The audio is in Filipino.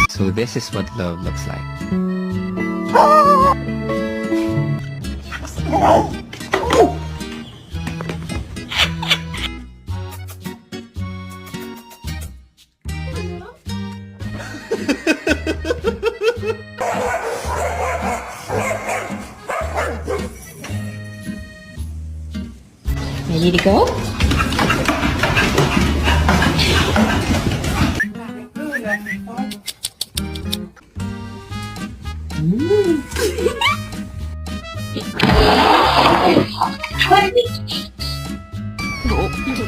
So this is what love looks like. Ready to go?